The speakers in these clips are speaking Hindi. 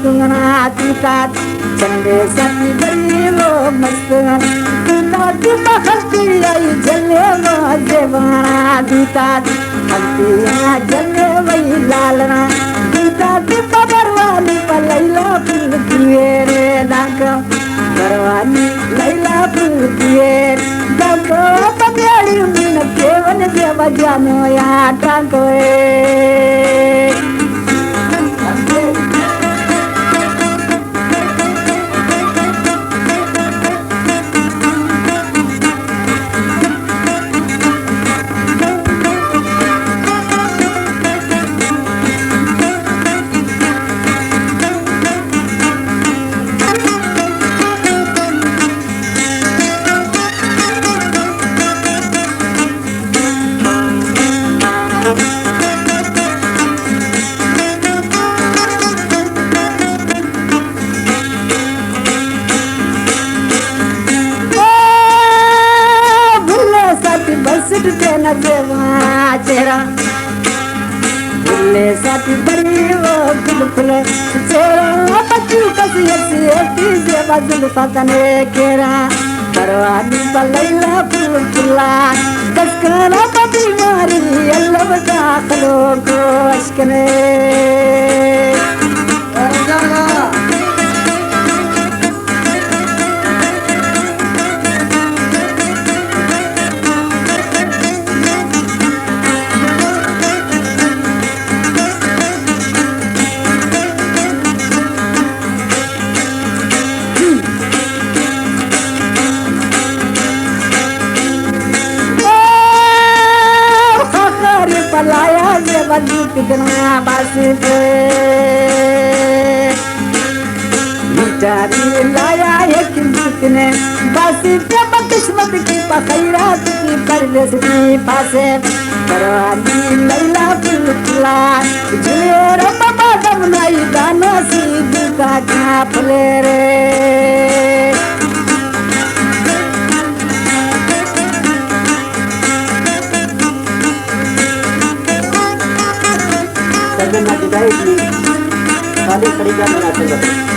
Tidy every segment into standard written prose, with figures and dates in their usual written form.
मस्तुंगना तीतात चंदे सती बड़ी वो मस्तुंगना तीतात बखती आई जले वो जेवाना तीतात हल्तिया जले वही लालना तीतात बबरवाली पलैला फूल किए रे दांको बरवानी लैला फूल किए दांको पगड़ी मीन केवन देव जानो या टांको चेहरा बुल्ले साथी बड़ी वो फुल चेहरा बच्चू कसी से बाजुल फतने केरा परवानी बलैला फुल फुला दस्करा बदी मारी अल्लाह दाखलो को अश्कने पलाया जे बदू कितना बासी पे बिचारी लाया है कितने बासी पे बकिस्मत की पखैरा की परदेश की पासे परवानी लैला फुलफुला झुलेरो बाबा दमनाई गाना सी दुका का फले रे ना दिखाई थी खाली खड़ी जाने आते थे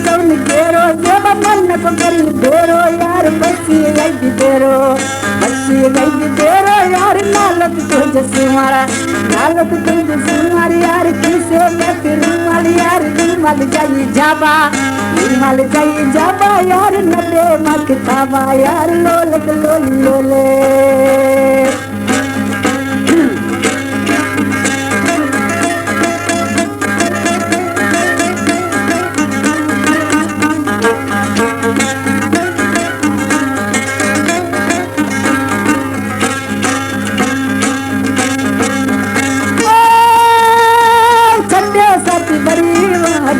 चौन केरो जब मन को करी बेरो यार बसी गई बेरो यार नालत तुझसे मारा नालत तुझसे मारी यार किसे मैं फिर माली यार मल जाई जाबा यार नदे मकताबा यार लोलक लोले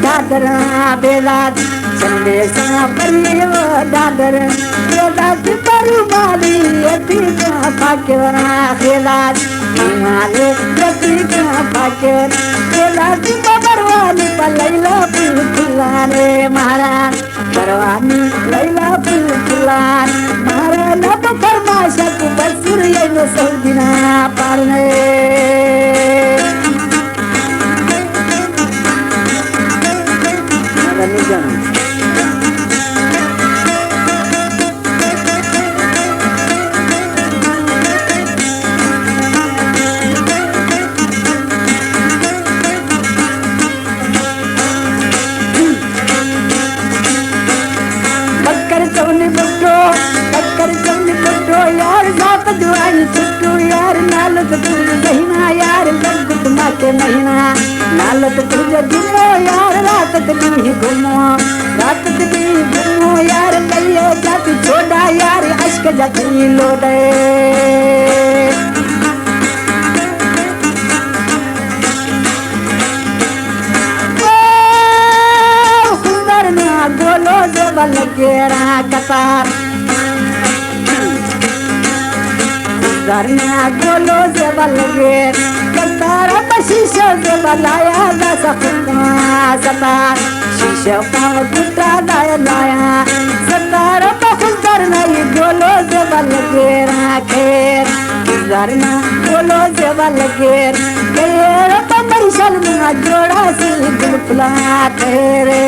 दादरा बेलाद संदेशा परिव दादर बेलाद परुमाली अतिका पाकेवरा बेलाद हिमाले प्रतिका पाकेवर बेलाद बबरवाली पलैला फुलफुलाने महाराज परवानी लैला फुलफुलान महाराज लब फरमाशक बसुर ये सौदिना पारने महीना नालत तुझे घूमो यार रात भी घूमो यार कहिए जाती छोड़ा यार अश्क जखनी लोडे गोलो जबल केरा कतार धरना गोलो से बलगे कतारा शीशो से बलाया सता शीशो पाँव टूटा लाया लाया सतारा धरना ये गोलो से बलगे राखेर धरना गोलो से बलगे केर पमर शर्मा जोड़ा से गुलफुला तेरे